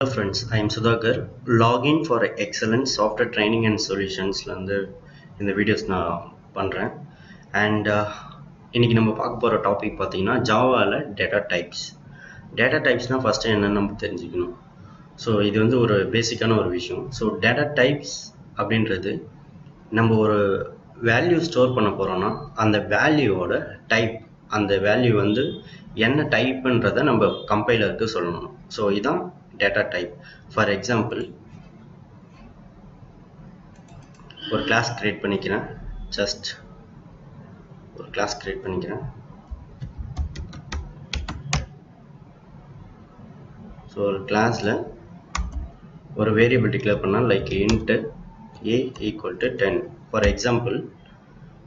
Hello friends, I am Sudhakar. Login for excellent software training and solutions இந்த videos நான் பண்ணுறேன். And இன்னைக்கு நம்ம பார்க்க போகிற டாபிக் பார்த்தீங்கன்னா ஜாவாவில் டேட்டா டைப்ஸ்னால் ஃபஸ்ட்டு என்னென்னு நம்ம தெரிஞ்சுக்கணும். ஸோ இது வந்து ஒரு பேசிக்கான ஒரு விஷயம். ஸோ டேட்டா டைப்ஸ் அப்படின்றது நம்ம ஒரு வேல்யூ ஸ்டோர் பண்ண போகிறோன்னா அந்த வேல்யூவோட டைப், அந்த வேல்யூ வந்து என்ன டைப்புன்றதை நம்ம கம்பைலருக்கு சொல்லணும். ஸோ இதான் data type. For example, ஒரு class create பண்ணிக்கிறேன். Just ஒரு class create பண்ணிக்கிறேன். So ஒரு classல ஒரு variable declare பண்ணா like int a equal to 10. For example,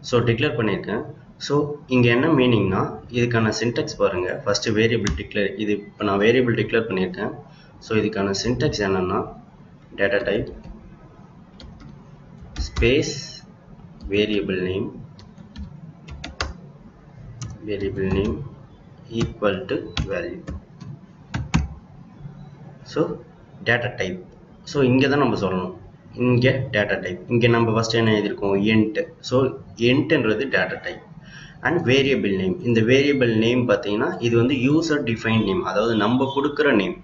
so declare பண்ணிருக்கேன். So இங்க என்ன மீனிங்னா இதுக்கான syntax பாருங்க. First variable declare, இது இப்போ நான் variable declare பண்ணிருக்கேன். ஸோ இதுக்கான சின்டாக்ஸ் என்னன்னா data type space variable name equal to value. So data type. So இங்கே தான் நம்ம சொல்லணும், இங்கே டேட்டா டைப். இங்கே நம்ம ஃபஸ்ட் என்ன எழுதியிருக்கோம், என்ட். ஸோ என்ட்ன்றது data type. And variable name, இந்த வேரியபிள் நேம் பார்த்தீங்கன்னா இது வந்து யூசர் டிஃபைன் நேம், அதாவது நம்ம கொடுக்குற நேம்.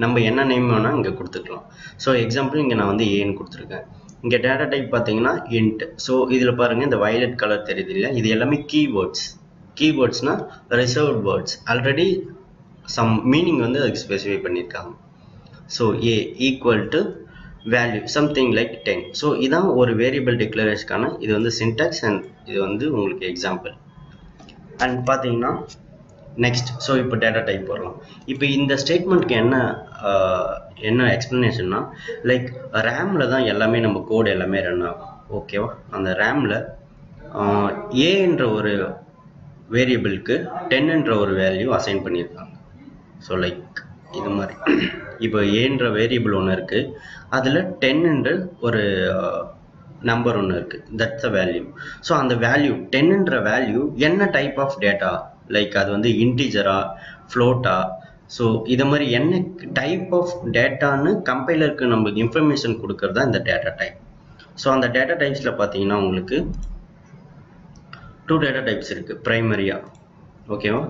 நம்ம என்ன நேம் வேணால் இங்கே கொடுத்துக்கலாம். ஸோ எக்ஸாம்பிள் இங்கே நான் வந்து ஏன்னு கொடுத்துருக்கேன். இங்கே டேட்டா டைப் பார்த்தீங்கன்னா இன்ட். ஸோ இதில் பாருங்கள் இந்த வயலட் கலர் தெரியுது இல்லை, இது எல்லாமே கீவேர்ட்ஸ்னால் reserved words. Already some meaning வந்து அதுக்கு ஸ்பெசிஃபை பண்ணியிருக்காங்க. So a equal to value something like 10. So இதான் ஒரு வேரியபிள் டிக்ளரேஷனுக்கான இது வந்து சின்டாக்ஸ் அண்ட் இது வந்து உங்களுக்கு எக்ஸாம்பிள். அண்ட் பார்த்தீங்கன்னா நெக்ஸ்ட், ஸோ இப்போ டேட்டா டைப் வரலாம். இப்போ இந்த ஸ்டேட்மெண்ட்க்கு என்ன எக்ஸ்ப்ளனேஷன்னா லைக் ரேமில் தான் எல்லாமே நம்ம கோடு எல்லாமே ரன் ஆகும். ஓகேவா, அந்த ரேமில் ஏன்ற ஒரு வேரியபிளுக்கு 10ன்ற ஒரு வேல்யூ அசைன் பண்ணியிருக்காங்க. ஸோ லைக் இது மாதிரி இப்போ ஏன்ற வேரியபிள் ஒன்று இருக்குது, அதில் 10ன்ற ஒரு நம்பர் ஒன்று இருக்குது, தட்ஸ் அ வேல்யூ. ஸோ அந்த வேல்யூ 10ன்ற வேல்யூ என்ன டைப் ஆஃப் டேட்டா, லைக் அது வந்து இன்டிஜரா ஃப்ளோட்டா, ஸோ இதை மாதிரி என்ன டைப் ஆஃப் டேட்டான்னு கம்பைலருக்கு நமக்கு இன்ஃபர்மேஷன் கொடுக்கறது தான் இந்த டேட்டா டைப். ஸோ அந்த டேட்டா டைப்ஸில் பார்த்தீங்கன்னா உங்களுக்கு 2 டேட்டா டைப்ஸ் இருக்குது ப்ரைமரியாக. ஓகேவா,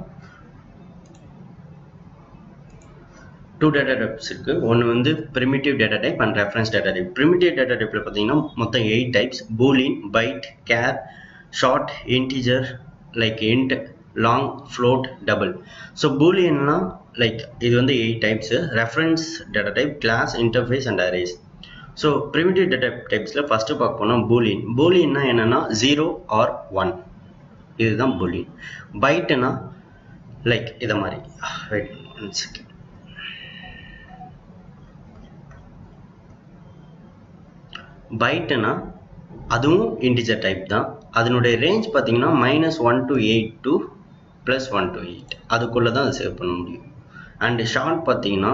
2 டேட்டா டைப்ஸ் இருக்குது. ஒன்று வந்து primitive data type and reference data type. Primitive data டைப்பில் பார்த்தீங்கன்னா மொத்தம் 8 types: boolean, byte, char, short, integer like int, long, float, double. So பூலியன்னா லைக் இது வந்து 8 types. Reference data type, class, interface and arrays. So primitive data டைப்ஸில் first பார்க்க போனால் பூலியன்னா என்னென்னா 0 ஆர் 1, இதுதான் பூலியன். பைட்டுனா லைக் இதை மாதிரி, வெயிட் ஒன் செகண்ட், பைட்டுனா அதுவும் இன்டிஜர் டைப் தான். அதனுடைய ரேஞ்ச் பார்த்தீங்கன்னா -1 to 8 to +1 to 8, அதுக்குள்ளே தான் அதை சேவ் பண்ண முடியும். அண்டு ஷார்ட் பார்த்தீங்கன்னா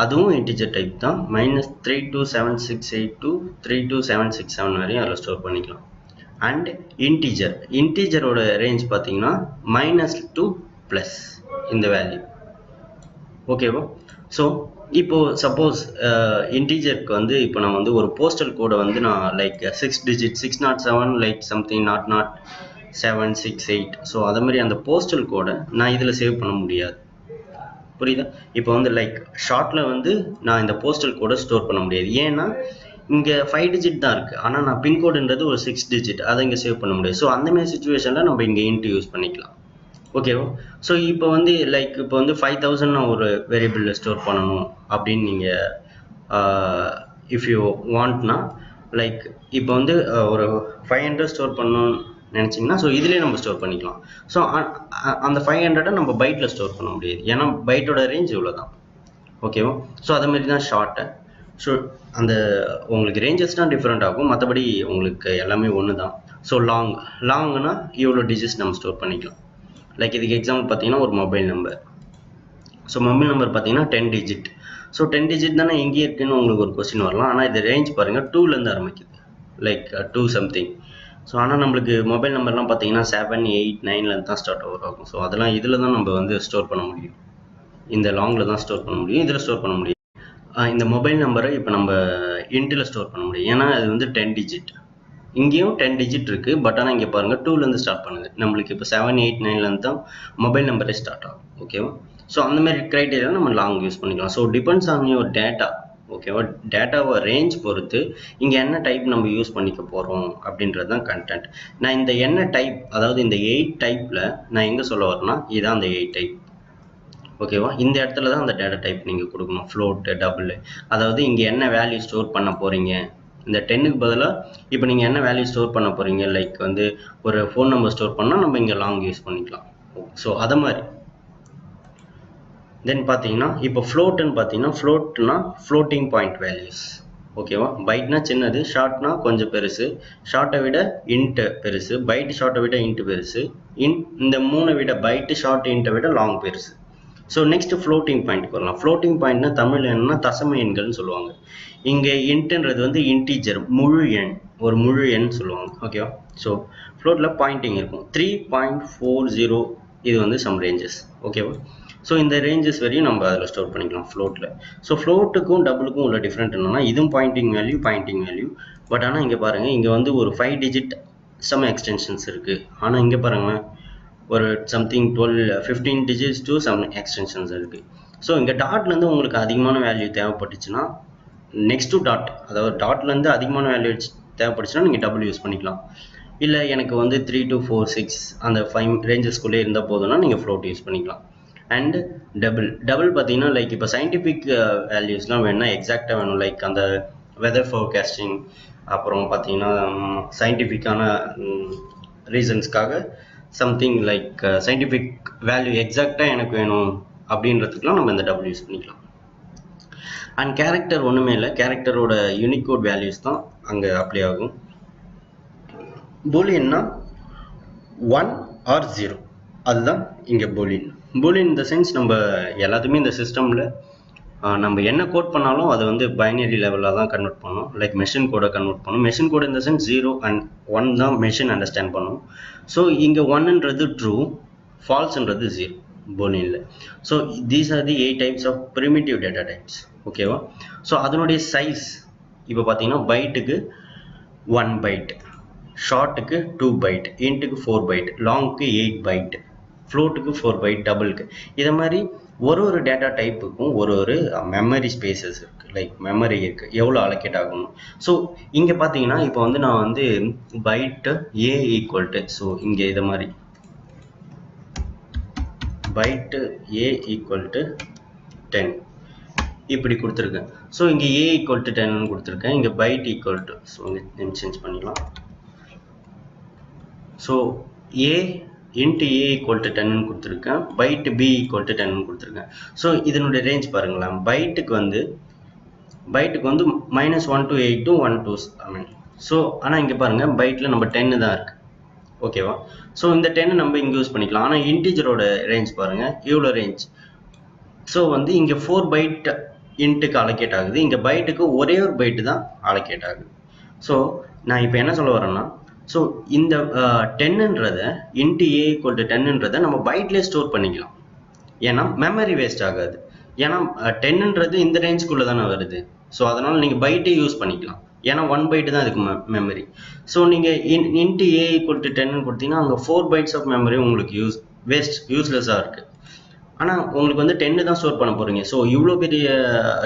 அதுவும் இன்டிஜர் டைப் தான், -3276 to 32767 வரையும் அதில் ஸ்டோர் பண்ணிக்கலாம். அண்ட் இன்டிஜரோட ரேஞ்ச் பார்த்தீங்கன்னா -2 + இந்த வேல்யூ. ஓகேவா, ஸோ இப்போது சப்போஸ் இன்டீஜருக்கு வந்து இப்போ நான் வந்து ஒரு போஸ்டல் கோடை வந்து நான் like 6 digit 607 like something 00768, so அது மாதிரி அந்த போஸ்டல் கோடை நான் இதில் சேவ் பண்ண முடியாது. புரியுதா? இப்போ வந்து லைக் ஷார்ட்டில் வந்து நான் இந்த போஸ்டல் கோடை ஸ்டோர் பண்ண முடியாது. ஏன்னா இங்கே 5 digit தான் இருக்குது, ஆனால் நான் பின்கோடுன்றது ஒரு 6 digit, அதை இங்கே சேவ் பண்ண முடியாது. ஸோ அந்தமாதிரி சுச்சுவேஷனில் நம்ம இங்கே இன்ட் யூஸ் பண்ணிக்கலாம். ஓகேவா, ஸோ இப்போ வந்து லைக் இப்போ வந்து 5000 நான் ஒரு வேரியபிளில் ஸ்டோர் பண்ணணும் அப்படின்னு நீங்கள் இஃப் யூ வாண்ட்னா லைக் இப்போ வந்து ஒரு 500 ஸ்டோர் பண்ணணும்னு நினச்சிங்கன்னா ஸோ இதுலேயே நம்ம ஸ்டோர் பண்ணிக்கலாம். ஸோ அந்த 500 நம்ம பைட்டில் ஸ்டோர் பண்ண முடியாது, ஏன்னா பைட்டோட ரேஞ்ச் இவ்வளோ தான். ஓகேவா, ஸோ அதேமாதிரி தான் ஷார்ட்டை. ஸோ அந்த உங்களுக்கு ரேஞ்சஸ் தான் டிஃப்ரெண்ட் ஆகும், மற்றபடி உங்களுக்கு எல்லாமே ஒன்று தான். ஸோ லாங்னா இவ்வளோ டிஜிட்ஸ் நம்ம ஸ்டோர் பண்ணிக்கலாம். லைக் இதுக்கு எக்ஸாம்பிள் பார்த்தீங்கன்னா ஒரு mobile number. So mobile number பார்த்தீங்கன்னா 10 digit. ஸோ 10 digit தானே எங்கேயே இருக்குன்னு உங்களுக்கு ஒரு கொஸ்டின் வரலாம். ஆனால் இது ரேஞ்ச் பாருங்கள் 2லேருந்து ஆரம்பிக்குது, லைக் 2 something. ஸோ ஆனால் நம்மளுக்கு மொபைல் நம்பர்லாம் பார்த்தீங்கன்னா 7, 8, 9லேருந்து தான் ஸ்டார்ட் ஓவர் ஆகும். ஸோ அதெல்லாம் இதில் தான் நம்ம வந்து ஸ்டோர் பண்ண முடியும். இந்த லாங்கில் தான் ஸ்டோர் பண்ண முடியும், இதில் ஸ்டோர் பண்ண முடியும். இந்த மொபைல் நம்பரை இப்போ நம்ம இன்ட்டில் ஸ்டோர் பண்ண முடியும், ஏன்னா அது வந்து 10 டிஜிட். இங்கேயும் 10 டிஜிட் இருக்குது, பட் ஆனால் இங்கே பாருங்கள் 2லேருந்து ஸ்டார்ட் பண்ணுது. நம்மளுக்கு இப்போ 7, 8, 9லேருந்து தான் மொபைல் நம்பரே ஸ்டார்ட் ஆகும். ஓகேவா? ஸோ அந்த மாதிரி க்ரைட்டீரியா நம்ம லாங் யூஸ் பண்ணிக்கலாம். So depends on your data. ஓகேவா? டேட்டாவை ரேஞ்ச் பொறுத்து இங்கே என்ன டைப் நம்ம யூஸ் பண்ணிக்க போகிறோம் அப்படின்றது தான் கண்டென்ட். நான் இந்த என்ன டைப், அதாவது இந்த 8 டைப்பில் நான் எங்கே சொல்ல வரேன்னா இதான் அந்த 8 டைப். ஓகேவா? இந்த இடத்துல தான் அந்த டேட்டா டைப் நீங்கள் கொடுக்கணும். ஃப்ளோட்டு, டபுள், அதாவது இங்கே என்ன வேல்யூ ஸ்டோர் பண்ண போகிறீங்க. இந்த 10க்கு பதிலாக இப்போ நீங்கள் என்ன வேல்யூ ஸ்டோர் பண்ண போகிறீங்க, லைக் வந்து ஒரு ஃபோன் நம்பர் ஸ்டோர் பண்ணால் நம்ம இங்கே லாங் யூஸ் பண்ணிக்கலாம். ஸோ அதை மாதிரி தென் பார்த்தீங்கன்னா இப்போ ஃப்ளோட்டுன்னு பார்த்தீங்கன்னா ஃப்ளோட்னா ஃப்ளோட்டிங் பாயிண்ட் வேல்யூஸ். ஓகேவா? பைட்னா சின்னது, ஷார்ட்னா கொஞ்சம் பெருசு, ஷார்ட்டை விட இன்ட்டு பெருசு, பைட் ஷார்ட்டை விட இன்ட்டு பெருசு, இந்த 3 விட பைட்டு ஷார்ட் இன்ட்டை விட லாங் பெருசு. ஸோ நெக்ஸ்ட் ஃப்ளோட்டிங் பாயிண்ட் வரலாம். ஃப்ளோட்டிங் பாயிண்ட்னா தமிழ் என்னன்னா தசம எண்கள்னு சொல்லுவாங்க. இங்கே இன்ட்டுன்றது வந்து இன்டீஜர், முழு எண், ஒரு முழு எண் சொல்லுவாங்க. ஓகேவா? ஸோ ஃப்ளோட்டில் பாயிண்டிங் இருக்கும். 3.40 இது வந்து சம் ரேஞ்சஸ். ஓகேவா? ஸோ இந்த ரேஞ்சஸ் வரையும் நம்ம அதில் ஸ்டோர் பண்ணிக்கலாம் ஃப்ளோட்டில். ஸோ ஃப்ளோட்டுக்கும் டபுளுக்கும் உள்ள டிஃப்ரெண்ட் என்னன்னா இதுவும் பாயிண்டிங் வேல்யூ, பட் ஆனால் இங்கே பாருங்கள் இங்கே வந்து ஒரு 5 டிஜிட் சம் எக்ஸ்டென்ஷன்ஸ் இருக்குது. ஆனால் இங்கே பாருங்களேன் ஒரு something 15 digits to some extensions இருக்குது. ஸோ இங்கே டாட்லேருந்து உங்களுக்கு அதிகமான வேல்யூ தேவைப்பட்டுச்சுன்னா நெக்ஸ்ட் டு டாட், அதாவது டாட்லேருந்து அதிகமான வேல்யூ தேவைப்பட்டுச்சுன்னா நீங்கள் டபுள் யூஸ் பண்ணிக்கலாம். இல்லை எனக்கு வந்து 3 to 4, 6 அந்த 5 ரேஞ்சஸ்குள்ளே இருந்தால் போதும்னா நீங்கள் ஃப்ளோட் யூஸ் பண்ணிக்கலாம். அண்ட் டபுள் பார்த்தீங்கன்னா லைக் இப்போ சயின்டிஃபிக் வேல்யூஸ்லாம் வேணும்னா எக்ஸாக்டாக வேணும், லைக் அந்த வெதர் ஃபோர்காஸ்டிங், அப்புறம் பார்த்தீங்கன்னா சயின்டிஃபிக்கான ரீசன்ஸ்க்காக சம்திங் லைக் சயின்டிஃபிக் வேல்யூ எக்ஸாக்டாக எனக்கு வேணும் அப்படின்றதுக்குலாம் நம்ம இந்த டபுள் யூஸ் பண்ணிக்கலாம். அண்ட் கேரக்டர் ஒன்றுமே இல்லை, கேரக்டரோட யூனிகோட் வேல்யூஸ் தான் அங்கே அப்ளை ஆகும். பூலியன்னா 1 or 0, அதுதான் இங்கே பூலியன். பூலியன் இந்த சென்ஸ் நம்ம எல்லாத்துமே இந்த சிஸ்டமில் நம்ம என்ன கோட் பண்ணாலும் அதை வந்து பைனரி லெவலில் தான் கன்வெர்ட் பண்ணணும், லைக் மெஷின் கோடை கன்வெர்ட் பண்ணணும். மெஷின் கோட் இந்த சென்ஸ் 0 and 1 தான் மெஷின் அண்டர்ஸ்டாண்ட் பண்ணும். ஸோ இங்கே 1ன்றது ட்ரூ, ஃபால்ஸ்ன்றது 0 பூலியனில். So these are the 8 types of primitive data types. ஓகேவா? ஸோ அதனுடைய சைஸ் இப்போ பார்த்தீங்கன்னா பைட்டுக்கு 1 பைட், ஷார்ட்டுக்கு 2 பைட், இன்ட்டுக்கு 4 பைட், லாங்குக்கு 8 பைட், ஃப்ளோட்டுக்கு 4 பைட், டபுளுக்கு. இதை மாதிரி ஒரு டேட்டா டைப்புக்கும் ஒரு மெமரி ஸ்பேசஸ் இருக்குது, லைக் மெமரி இருக்குது, எவ்வளோ அலோகேட் ஆகணும். ஸோ இங்கே பார்த்தீங்கன்னா இப்போ வந்து நான் வந்து byte A equal to, so இங்கே இதை மாதிரி பைட்டு ஏ ஈக்குவல் டு 10 இப்படி கொடுத்துருக்கேன். ஸோ இங்கே ஏ ஈக்குவல் டு 10 கொடுத்துருக்கேன், இங்கே பைட் ஈக்குவல் டு, ஸோ இங்கே சேஞ்ச் பண்ணிக்கலாம். So A into A equal to 10 கொடுத்துருக்கேன், பைட்டு பி ஈக்குவல் டு 10 கொடுத்துருக்கேன். ஸோ இதனுடைய ரேஞ்ச் பாருங்களேன், பைட்டுக்கு வந்து -1 to 8 to 1 to 7. ஸோ ஆனால் இங்கே பாருங்கள் பைட்டில் நம்ம 10 தான் இருக்குது. ஓகேவா? ஸோ இந்த 10 நம்ம இங்கே யூஸ் பண்ணிக்கலாம். ஆனால் இன்டிஜரோட ரேஞ்ச் பாருங்கள் இவ்வளோ ரேஞ்ச். ஸோ வந்து இங்கே 4 பைட் இன்ட்டுக்கு அலோகேட் ஆகுது, இங்கே பைட்டுக்கு ஒரே ஒரு பைட்டு தான் அலோகேட் ஆகுது. ஸோ நான் இப்போ என்ன சொல்ல வரேன்னா, ஸோ இந்த 10ன்றதை இன்ட்டு ஏ ஈக்குவல் டு 10ன்றதை நம்ம பைட்லேயே ஸ்டோர் பண்ணிக்கலாம், ஏன்னா மெமரி வேஸ்ட் ஆகாது. ஏன்னா 10ன்றது இந்த ரேஞ்சுக்குள்ளே தானே வருது. ஸோ அதனால் நீங்கள் பைட்டே யூஸ் பண்ணிக்கலாம், ஏன்னா 1 பைட்டு தான் இதுக்கு மெமரி. ஸோ நீங்கள் இன்ட்டு ஏ ஈக்குவல் டு 10 கொடுத்தீங்கன்னா அங்கே 4 பைட்ஸ் ஆஃப் மெமரி உங்களுக்கு யூஸ்லெஸ்ஸாக இருக்குது. ஆனால் உங்களுக்கு வந்து 10 தான் ஸ்டோர் பண்ண போகிறீங்க. ஸோ இவ்வளோ பெரிய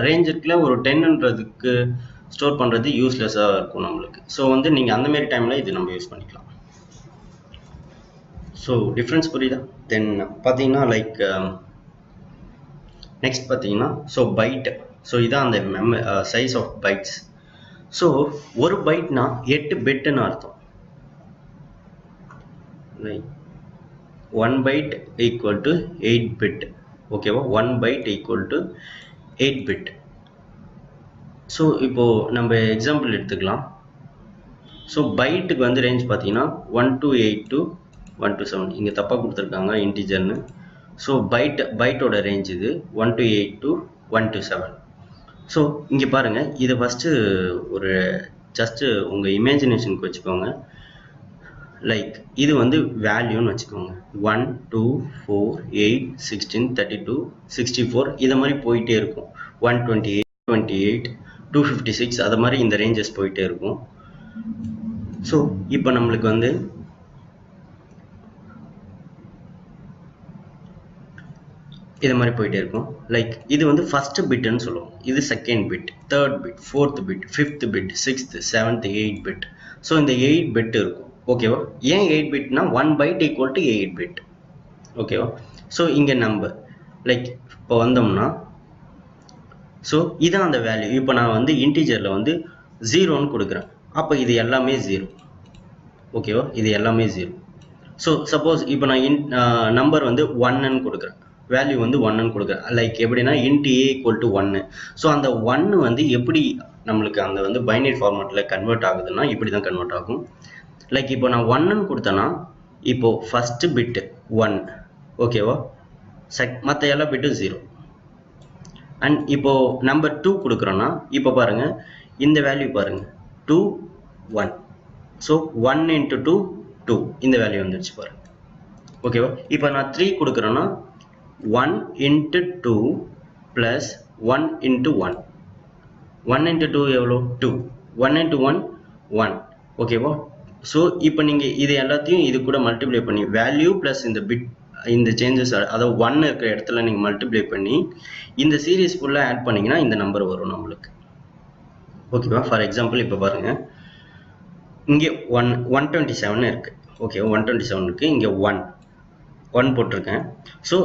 ரேஞ்ச் இருக்குல்ல, ஒரு 10ன்றதுக்கு ஸ்டோர் பண்ணுறது யூஸ்லெஸ்ஸாக இருக்கும் நம்மளுக்கு. ஸோ வந்து நீங்கள் அந்தமாரி டைமில் இது நம்ம யூஸ் பண்ணிக்கலாம். ஸோ டிஃப்ரென்ஸ் புரியுதா? தென் பார்த்தீங்கன்னா லைக் நெக்ஸ்ட் பார்த்தீங்கன்னா ஸோ பைட், ஸோ இதான் அந்த சைஸ் ஆஃப் பைட்ஸ். ஸோ ஒரு பைட்னா 8 பிட்டுன்னு அர்த்தம். Like 1 byte equal to 8 bit. ஓகேவா? 1 byte equal to 8 bit. So இப்போது நம்ம எக்ஸாம்பிள் எடுத்துக்கலாம். ஸோ பைட்டுக்கு வந்து ரேஞ்ச் பார்த்தீங்கன்னா 1 to 8 to 1 to 7. இங்கே தப்பாக கொடுத்துருக்காங்க இன்டிஜர்னு. ஸோ பைட்டோட ரேஞ்ச் இது 1 to 8 to 1 to 7. ஸோ இங்கே பாருங்கள், இதை ஃபஸ்ட்டு ஒரு ஜஸ்ட்டு உங்கள் இமேஜினேஷனுக்கு வச்சுக்கோங்க. லைக் இது வந்து வேல்யூன்னு வச்சுக்கோங்க 1 2 4 8 16 32 64 இதை மாதிரி போயிட்டே இருக்கும் 128 28 256 அது மாதிரி இந்த ரேஞ்சஸ் போயிட்டே இருக்கும். ஸோ இப்போ நம்மளுக்கு வந்து இது மாதிரி போயிட்டே இருக்கும். லைக் இது வந்து ஃபர்ஸ்ட் பிட்னு சொல்லுவோம், இது second bit, third bit, fourth bit, fifth bit, sixth, seventh, 8 bit. So இந்த 8 பிட் இருக்கும். ஓகேவா? ஏன் 8 பிட்னா 1 byte equal to 8 பிட். ஓகேவா? ஸோ இங்கே நம்பர் லைக் இப்போ வந்தோம்னா ஸோ இதான் அந்த வேல்யூ. இப்போ நான் வந்து இன்டீஜரில் வந்து 0ன்னு கொடுக்குறேன், அப்போ இது எல்லாமே 0. ஓகேவா? இது எல்லாமே 0. ஸோ சப்போஸ் இப்போ நான் நம்பர் வந்து 1ன்னு கொடுக்குறேன், வேல்யூ வந்து 1ன்னு கொடுக்குறேன். லைக் எப்படின்னா int a equal to 1. So அந்த 1 வந்து எப்படி நம்மளுக்கு அந்த வந்து பைனரி ஃபார்மேட்டில் கன்வெர்ட் ஆகுதுன்னா இப்படி தான் கன்வெர்ட் ஆகும். லைக் இப்போ நான் 1ன்னு கொடுத்தேன்னா இப்போ ஃபர்ஸ்ட் பிட் 1. ஓகேவா? மற்ற எல்லா பிட்டும் 0. அண்ட் இப்போ நம்பர் 2 கொடுக்குறோன்னா இப்போ பாருங்க இந்த வேல்யூ பாருங்க 2 1. ஸோ 1 into 2 2 இந்த வேல்யூ வந்துருச்சு பாருங்க. ஓகேவா? இப்போ நான் 3 கொடுக்குறேன்னா 1 into 2 plus 1 into 1. 1 into 2 எவ்வளோ? 2. 1 into 1 1. ஓகேவா? ஸோ இப்போ நீங்கள் இது எல்லாத்தையும் இது கூட மல்டிப்ளை பண்ணி வேல்யூ ப்ளஸ் இந்த பிட் இந்த சேஞ்சஸ் அதாவது 1 இருக்கிற இடத்துல நீங்கள் மல்டிப்ளை பண்ணி இந்த சீரீஸ் ஃபுல்லாக ஆட் பண்ணிங்கன்னா இந்த நம்பர் வரும் நம்மளுக்கு. ஓகேவா? ஃபார் எக்ஸாம்பிள் இப்போ பாருங்கள், இங்கே 127 இருக்குது. ஓகே, 127 இருக்குது. இங்கே 1 போட்டிருக்கேன். ஸோ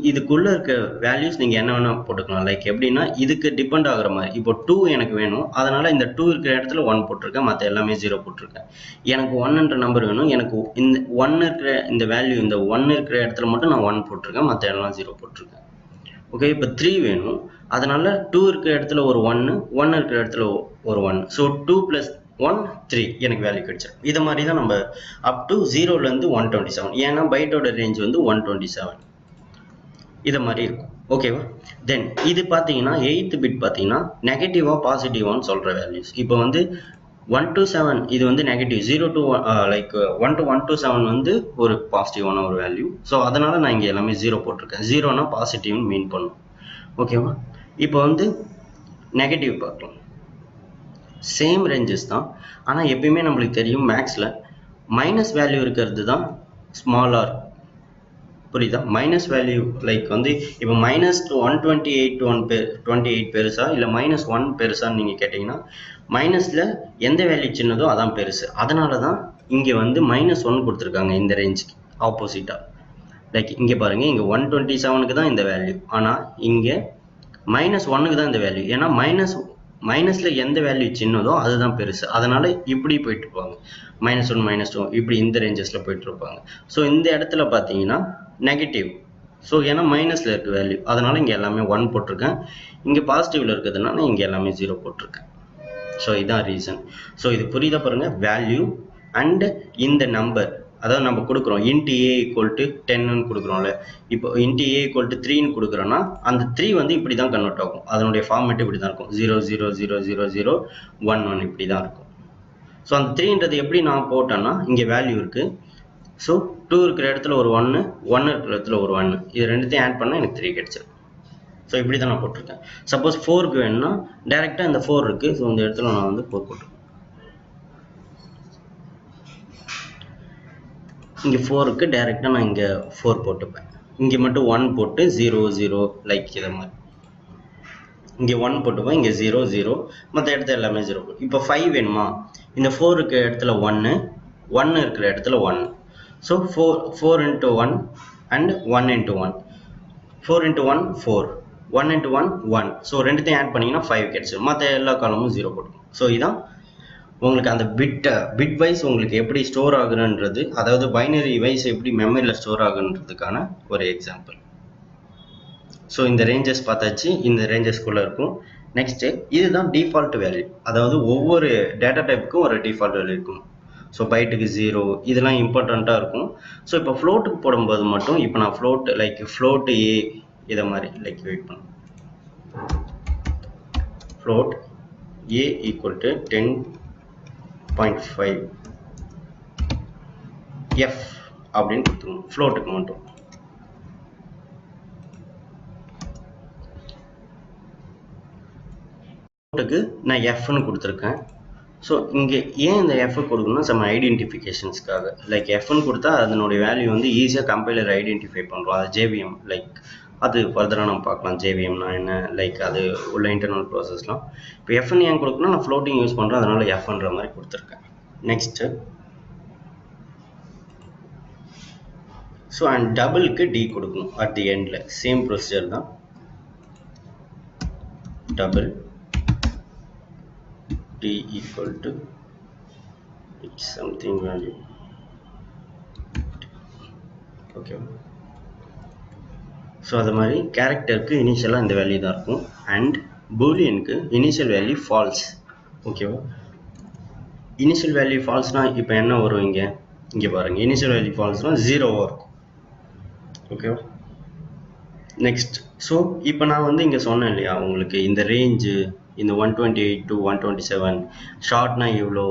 இதுக்குள்ளே இருக்க வேல்யூஸ் நீங்கள் என்ன வேணால் போட்டுக்கலாம். லைக் எப்படின்னா இதுக்கு டிபெண்ட் ஆகுற மாதிரி. இப்போ 2 எனக்கு வேணும், அதனால் இந்த 2 இருக்கிற இடத்துல 1 போட்டிருக்கேன், மற்ற எல்லாமே 0 போட்டிருக்கேன். எனக்கு 1ன்ற நம்பர் வேணும், எனக்கு இந்த 1 இருக்கிற இந்த வேல்யூ இந்த 1 இருக்கிற இடத்துல மட்டும் நான் 1 போட்டிருக்கேன், மற்ற எல்லாம் 0 போட்டிருக்கேன். ஓகே, இப்போ 3 வேணும், அதனால 2 இருக்கிற இடத்துல ஒரு 1 இருக்கிற இடத்துல ஒரு 1. ஸோ 2 + 1 3 எனக்கு வேல்யூ கிடைச்சிடும். இது மாதிரி தான் நம்ம அப் டு 0லேருந்து 127. ஏன்னா பைட்டோட ரேஞ்ச் வந்து 127 இது மாதிரி இருக்கும். ஓகேவா? தென் இது பார்த்தீங்கன்னா 8th பிட் பார்த்தீங்கன்னா நெகட்டிவா பாசிட்டிவான்னு சொல்கிற வேல்யூஸ். இப்போ வந்து 1 to 7 இது வந்து நெகட்டிவ், 0 to லைக் 1 to 127 வந்து ஒரு பாசிட்டிவான ஒரு வேல்யூ. ஸோ அதனால் நான் இங்கே எல்லாமே 0 போட்டிருக்கேன். 0னா பாசிட்டிவ்னு மீன் பண்ணும். ஓகேவா? இப்போ வந்து நெகட்டிவ் பார்க்கலாம். சேம் ரேஞ்சஸ் தான், ஆனால் எப்பயுமே நம்மளுக்கு தெரியும் மேக்ஸில் மைனஸ் வேல்யூ இருக்கிறது தான் ஸ்மாலாக. புரியுதா? மைனஸ் வேல்யூ லைக் வந்து இப்போ மைனஸ் 128 பெருசா இல்லை -1 பெருசான்னு நீங்கள் கேட்டிங்கன்னா மைனஸில் எந்த வேல்யூ சின்னதோ அதான் பெருசு. அதனால தான் இங்கே வந்து -1 கொடுத்துருக்காங்க இந்த ரேஞ்சுக்கு ஆப்போசிட்டாக. லைக் இங்கே பாருங்கள், இங்கே 127க்கு தான் இந்த வேல்யூ, ஆனால் இங்கே -1க்கு தான் இந்த வேல்யூ. ஏன்னா மைனஸில் எந்த வேல்யூ சின்னதோ அதுதான் பெருசு. அதனால் இப்படி போயிட்டுருப்பாங்க, -1 -2 இப்படி இந்த ரேஞ்சஸில் போயிட்டுருப்பாங்க. ஸோ இந்த இடத்துல பார்த்தீங்கன்னா நெகட்டிவ். ஸோ ஏன்னா மைனஸில் இருக்க வேல்யூ, அதனால் இங்கே எல்லாமே 1 போட்டிருக்கேன். இங்கே பாசிட்டிவில் இருக்கிறதுனால இங்கே எல்லாமே 0 போட்டிருக்கேன். ஸோ இதுதான் ரீசன். ஸோ இது புரியுதா பாருங்கள், வேல்யூ அண்ட் இந்த நம்பர். அதாவது நம்ம கொடுக்குறோம் int a equal to 10ன்னு கொடுக்குறோம்ல. இப்போ int a equal to 3ன்னு கொடுக்குறோன்னா அந்த 3 வந்து இப்படி தான் கன்வெர்ட் ஆகும். அதனுடைய ஃபார்மேட் இப்படி தான் இருக்கும், 0 0 0 0 0 1 1 இப்படி தான் இருக்கும். ஸோ அந்த 3ன்றது எப்படி நான் போட்டேன்னா இங்கே வேல்யூ இருக்குது. ஸோ 2 இருக்கிற இடத்துல ஒரு 1 இருக்கிற இடத்துல ஒரு 1, இது ரெண்டுத்தையும் ஆட் பண்ணால் எனக்கு 3 கிடைச்சிடும். ஸோ இப்படி தான் நான் போட்டிருக்கேன். சப்போஸ் 4க்கு வேணும்னா டேரெக்டாக இந்த 4 இருக்குது. ஸோ இந்த இடத்துல நான் வந்து 4 போட்டிருக்கேன். இங்கே 4க்கு டேரெக்டாக நான் இங்கே 4 போட்டுப்பேன். இங்கே மட்டும் 1 போட்டு 0 0 லைக் இதை மாதிரி இங்கே 1 போட்டுப்பேன், இங்கே 0 0, மற்ற இடத்துல எல்லாமே 0. இப்போ 5 வேணுமா, இந்த 4 இருக்கிற இடத்துல 1 இருக்கிற இடத்துல 1. So 4 into 1 and 1 into 1. 4 into 1 4, 1 into 1 1. So ரெண்டுத்தையும் ஆட் பண்ணிங்கன்னா 5 கிடைச்சிடும். மற்ற எல்லா காலமும் 0 போட்டுக்கும். ஸோ இதான் உங்களுக்கு அந்த பிட் வைஸ் உங்களுக்கு எப்படி ஸ்டோர் ஆகுன்றது, அதாவது பைனரி வைஸ் எப்படி மெமரியில் ஸ்டோர் ஆகுன்றதுக்கான ஒரு எக்ஸாம்பிள். ஸோ இந்த ரேஞ்சஸ் பார்த்தாச்சு, இந்த ரேஞ்சஸ்குள்ளே இருக்கும். நெக்ஸ்ட்டு இதுதான் டிஃபால்ட் வேல்யூ, அதாவது ஒவ்வொரு டேட்டா டைப்புக்கும் ஒரு டிஃபால்ட் வேல்யூ இருக்கும். ஸோ பைட்டுக்கு 0 இதெல்லாம் இம்பார்ட்டண்ட்டாக இருக்கும். ஸோ இப்போ ஃப்ளோட்டுக்கு போடும்போது மட்டும், இப்போ நான் ஃப்ளோட் ஏ இதை மாதிரி லைக் வெயிட் பண்ணேன். Float A equal to 10.5. F அப்படின்னு கொடுத்துருங்க ஃப்ளோட்டுக்கு மட்டும். ஃப்ளோட்டுக்கு நான் எஃப்னு கொடுத்துருக்கேன். ஸோ இங்கே ஏன் இந்த எஃப் கொடுக்கணும்னா சம் ஐடென்டிஃபிகேஷன்ஸ்க்காக. லைக் எஃப்னு கொடுத்தா அதனுடைய வேல்யூ வந்து ஈஸியாக கம்பைலர் ஐடென்டிஃபை பண்ணுறோம். அது ஜேவிஎம் லைக் அது ஃபர்தராக நம்ம பார்க்கலாம். ஜேவிஎம்னா என்ன, லைக் அது உள்ள இன்டர்னல் ப்ராசஸ்லாம். இப்போ எஃப்னு ஏன் கொடுக்கணும், நான் ஃப்ளோட்டிங் யூஸ் பண்ணுறேன், அதனால எஃப்ன்ற மாதிரி கொடுத்துருக்கேன். நெக்ஸ்ட்டு ஸோ அண்ட் டபுளுக்கு டி கொடுக்கணும் அட் தி எண்டில். சேம் ப்ரொசீஜர் தான். Double d equal to it's something value. Okay, so அது மாதிரி கேரக்டருக்கு இனிஷியலாக இந்த வேல்யூ தான் இருக்கும். அண்ட் பூலியனுக்கு இனிஷியல் வேல்யூ ஃபால்ஸ். ஓகேவா, இனிஷியல் வேல்யூ ஃபால்ஸ்னால் இப்போ என்ன வரும், இங்கே பாருங்கள், இனிஷியல் வேல்யூ ஃபால்ஸ்னால் 0 இருக்கும். ஓகேவா, நெக்ஸ்ட் ஸோ இப்போ நான் வந்து இங்கே சொன்னேன் இல்லையா உங்களுக்கு இந்த ரேஞ்சு, இந்த 128 to 127 ஷார்ட்னா இவ்வளோ,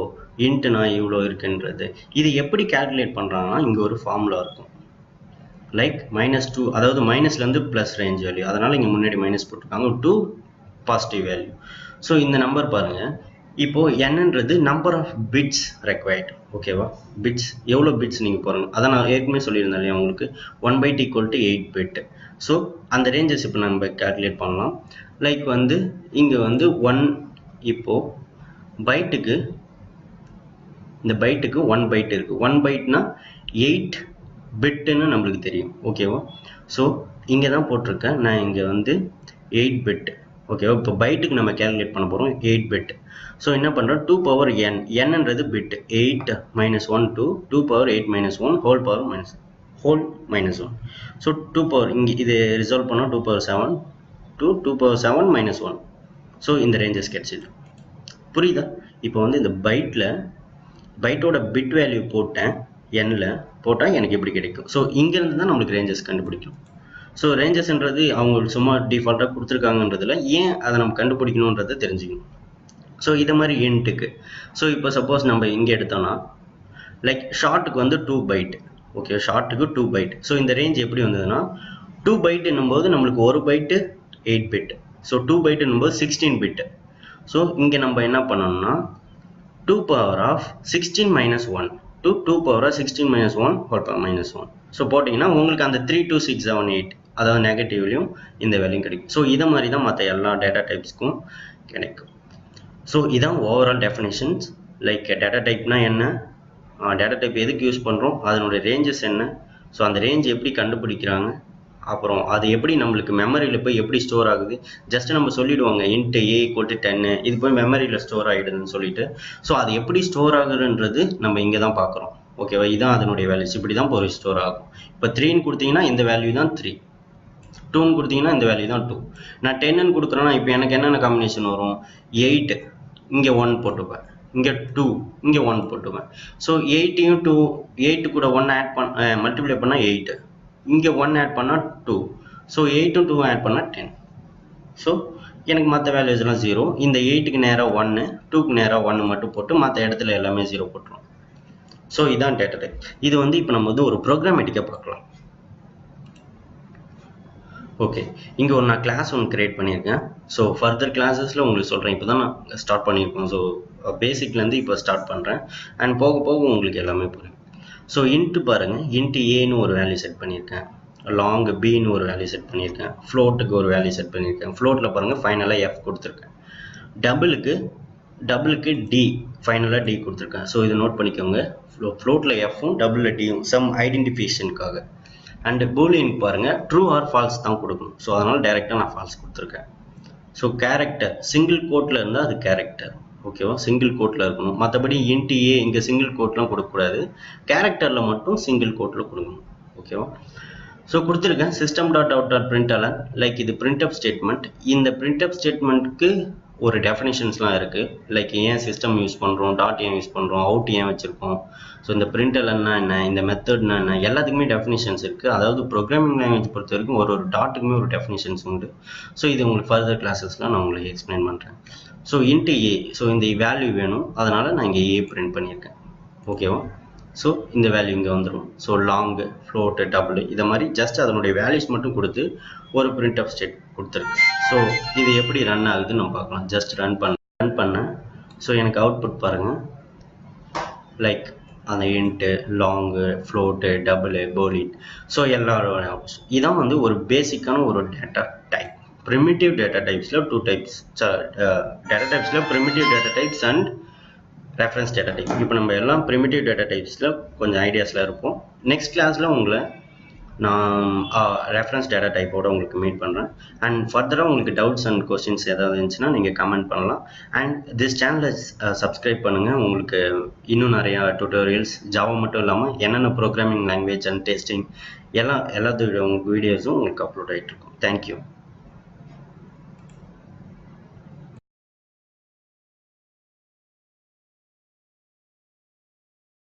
இன்ட்னா இவ்வளோ இருக்குன்றது. இது எப்படி கேல்குலேட் பண்ணுறாங்கன்னா இங்கே ஒரு ஃபார்முலா இருக்கும். லைக் -2, அதாவது மைனஸ்லேருந்து ப்ளஸ் ரேஞ்ச் வேல்யூ, அதனால் இங்கே முன்னாடி மைனஸ் போட்டிருக்காங்க, 2 பாசிட்டிவ் வேல்யூ. ஸோ இந்த நம்பர் பாருங்கள், இப்போது என்னன்றது நம்பர் ஆஃப் பிட்ஸ் ரெக்வயர்ட். ஓகேவா, பிட்ஸ் எவ்வளோ பிட்ஸ் நீங்கள் பாருங்கள், அதான் நான் ஏற்கனவே சொல்லியிருந்தேன் இல்லையா உங்களுக்கு 1 byte = 8 bit. ஸோ அந்த ரேஞ்சஸ் இப்போ நம்ம கேல்குலேட் பண்ணலாம். லைக் வந்து இங்கே வந்து 1, இப்போது பைட்டுக்கு, இந்த பைட்டுக்கு 1 byte இருக்குது. 1 byteனா 8 பிட்டுன்னு நம்மளுக்கு தெரியும். ஓகேவா, ஸோ இங்கே தான் போட்டிருக்கேன் நான், இங்கே வந்து 8 bit. ஓகேவா, இப்போ பைட்டுக்கு நம்ம கேல்குலேட் பண்ண போகிறோம் 8 bit. ஸோ என்ன பண்ணுறோம், 2 power n, என்னன்றது bit, 8 - 1 to 2 power 8 - 1 whole power -1. So 2 power இங்கே இது ரிசால்வ் பண்ணோம், 2 power 7 to 2 power 7 - 1. ஸோ இந்த ரேஞ்சஸ் கிடைச்சிது. புரியுதா, இப்போ வந்து இந்த பைட்டோட பிட் வேல்யூ போட்டேன், எண்ணில் போட்டால் எனக்கு எப்படி கிடைக்கும். ஸோ இங்கேருந்து தான் நம்மளுக்கு ரேஞ்சஸ் கண்டுபிடிக்கும். ஸோ ரேஞ்சஸ்ன்றது அவங்க சும்மா டிஃபால்ட்டாக கொடுத்துருக்காங்கன்றதுல ஏன் அதை நம்ம கண்டுபிடிக்கணுன்றதை தெரிஞ்சுக்கணும். ஸோ இதை மாதிரி இன்ட்டுக்கு, ஸோ இப்போ சப்போஸ் நம்ம இங்கே எடுத்தோம்னா லைக் ஷார்ட்டுக்கு வந்து 2 byte. ஓகே, ஷார்ட்டுக்கு 2 byte. ஸோ இந்த ரேஞ்ச் எப்படி வந்ததுன்னா 2 byte என்னும்போது நம்மளுக்கு 1 byte 8 bit. So 2 byte என்னும்போது 16 bit. So இங்கே நம்ம என்ன பண்ணணும்னா 2 power of 16 - 1 to 2 power of 16 - 1 whole power -1. So போட்டிங்கன்னா உங்களுக்கு அந்த 3, 2, 6, 7, 8 அதாவது நெகட்டிவ்லையும் இந்த வேல்யூயும் கிடைக்கும். ஸோ இதை மாதிரி தான் மற்ற எல்லா டேட்டா டைப்ஸ்க்கும் கிடைக்கும். ஸோ இதான் ஓவரால் டெஃபினேஷன்ஸ். லைக் டேட்டா டைப்னா என்ன, டேட்டா டைப் எதுக்கு யூஸ் பண்ணுறோம், அதனுடைய ரேஞ்சஸ் என்ன, ஸோ அந்த ரேஞ்ச் எப்படி கண்டுபிடிக்கிறாங்க, அப்புறம் அது எப்படி நம்மளுக்கு மெமரியில் போய் எப்படி ஸ்டோர் ஆகுது. ஜஸ்ட் நம்ம சொல்லிவிடுவாங்க int a = 10, இது போய் மெமரியில் ஸ்டோர் ஆகிடுதுன்னு சொல்லிட்டு. ஸோ அது எப்படி ஸ்டோர் ஆகுதுன்றது நம்ம இங்கே தான் பார்க்குறோம். ஓகேவா, இதுதான் அதனுடைய வேல்யூஸ், இப்படி தான் போய் ஸ்டோர் ஆகும். இப்போ 3ன்னு கொடுத்தீங்கன்னா இந்த வேல்யூ தான் 3, 2ன்னு கொடுத்தீங்கன்னா இந்த வேல்யூ தான் 2. நான் 10ன்னு கொடுக்குறேன்னா இப்போ எனக்கு என்னென்ன காம்பினேஷன் வரும், 8 இங்கே 1 போட்டுப்பேன், இங்கே 2 இங்கே 1 போட்டுப்பேன். ஸோ 8யும் 2, 8 கூட 1 ஆட் மல்டிப்ளை பண்ணால் 8, இங்கே 1 ஆட் பண்ணால் 2. ஸோ 8ம் 2 ஆட் பண்ணால் 10. ஸோ எனக்கு மற்ற வேல்யூஸ்லாம் 0. இந்த 8க்கு நேராக 1, 2க்கு நேராக 1 மட்டும் போட்டு மற்ற இடத்துல எல்லாமே 0 போட்டுரும். ஸோ இதான் டேட்டா டைப். இது வந்து இப்போ நம்ம வந்து ஒரு ப்ரோக்ராமேட்டிக்காக பார்க்கலாம். ஓகே, இங்கே நான் கிளாஸ் ஒன்று கிரியேட் பண்ணியிருக்கேன். ஸோ ஃபர்தர் கிளாஸஸில் உங்களுக்கு சொல்கிறேன். இப்போ தான் நான் ஸ்டார்ட் பண்ணியிருக்கோம். ஸோ பேசிக்லேருந்து இப்போ ஸ்டார்ட் பண்ணுறேன். அண்ட் போக போக உங்களுக்கு எல்லாமே புரியும். ஸோ இன்ட்டு பாருங்கள், இன்ட்டு ஏன்னு ஒரு வேல்யூ செட் பண்ணியிருக்கேன், லாங் பின்னு ஒரு வேல்யூ செட் பண்ணியிருக்கேன், ஃப்ளோட்டுக்கு ஒரு வேல்யூ செட் பண்ணியிருக்கேன். ஃப்ளோட்டில் பாருங்கள் ஃபைனலாக எஃப் கொடுத்துருக்கேன். டபுளுக்கு டி, ஃபைனலாக டி கொடுத்துருக்கேன். ஸோ இதை நோட் பண்ணிக்கோங்க. ஃப்ளோட்டில் எஃப்பும் டபுளில் டியும் சம் ஐடென்டிஃபிகேஷனுக்காக. அண்ட் பூலியன் பாருங்கள் ட்ரூ ஆர் ஃபால்ஸ் தான் கொடுக்கணும். ஸோ அதனால் டைரெக்டாக நான் ஃபால்ஸ் கொடுத்துருக்கேன். ஸோ கேரக்டர் சிங்கிள் கோட்டில் இருந்தால் அது கேரக்டர். ஓகேவா, சிங்கிள் கோட்டில் இருக்கணும். மற்றபடி இன்ட்டு ஏ இங்கே சிங்கிள் கோட்லாம் கொடுக்கக்கூடாது, கேரக்டரில் மட்டும் சிங்கிள் கோட்டில் கொடுக்கணும். ஓகேவா, ஸோ கொடுத்துருக்கேன் system.out.println. லைக் இது printf ஸ்டேட்மெண்ட். இந்த printf ஸ்டேட்மெண்ட்டுக்கு ஒரு டெஃபினேஷன்ஸ்லாம் இருக்குது. லைக் ஏன் சிஸ்டம் யூஸ் பண்ணுறோம், டாட் ஏன் யூஸ் பண்ணுறோம், அவுட் ஏன் வச்சுருக்கோம், ஸோ இந்த printlnனா என்ன, இந்த மெத்தட்னா என்ன, எல்லாத்துக்குமே டெஃபினேஷன்ஸ் இருக்குது. அதாவது ப்ரோக்ராமிங் லாங்குவேஜ் பொறுத்த வரைக்கும் ஒரு டாட்டுக்குமே ஒரு டெஃபினேஷன்ஸ் உண்டு. ஸோ இது உங்களுக்கு ஃபர்தர் கிளாஸஸ்லாம் நான் உங்களுக்கு எக்ஸ்பிளைன் பண்ணுறேன். ஸோ இன்ட்டு ஏ, ஸோ இந்த வேல்யூ வேணும், அதனால் நான் இங்கே ஏ பிரிண்ட் பண்ணியிருக்கேன். ஓகேவா, ஸோ இந்த வேல்யூ இங்கே வந்துடும். ஸோ லாங்கு, ஃப்ளோட்டு, டபுள் இதை மாதிரி ஜஸ்ட் அதனுடைய வேல்யூஸ் மட்டும் கொடுத்து ஒரு பிரிண்ட் ஆஃப் ஸ்டேட் கொடுத்துருக்கு. ஸோ இது எப்படி ரன் ஆகுதுன்னு நம்ம பார்க்கலாம். ஜஸ்ட் ரன் பண்ணேன். ஸோ எனக்கு அவுட்புட் பாருங்கள். லைக் அந்த int, long, float, double, boolean. So எல்லாரோட இதான் வந்து ஒரு பேசிக்கான ஒரு டேட்டா டைப். ப்ரிமிட்டிவ் டேட்டா டைப்ஸில் 2 டைப்ஸ். டேட்டா டைப்ஸில் primitive data types and reference data type. இப்போ நம்ம எல்லாம் ப்ரிமிட்டிவ் டேட்டா டைப்ஸில் கொஞ்சம் ஐடியாஸில் இருப்போம். நெக்ஸ்ட் கிளாஸில் உங்களை நான் ரெஃபரன்ஸ் டேட்டா டைப்போடு உங்களுக்கு மீட் பண்ணுறேன். அண்ட் ஃபர்தராக உங்களுக்கு டவுட்ஸ் அண்ட் கொஸ்டின்ஸ் ஏதாவது இருந்துச்சுன்னா நீங்கள் கமெண்ட் பண்ணலாம். அண்ட் திஸ் சேனலை சப்ஸ்கிரைப் பண்ணுங்கள். உங்களுக்கு இன்னும் நிறையா டுட்டோரியல்ஸ் ஜாவா மட்டும் இல்லாமல் என்னென்ன ப்ரோக்ராமிங் லாங்குவேஜ் அண்ட் டெஸ்டிங் எல்லாத்தோட உங்களுக்கு வீடியோஸும் உங்களுக்கு அப்லோட் ஆகிட்டு இருக்கும். தேங்க்யூ.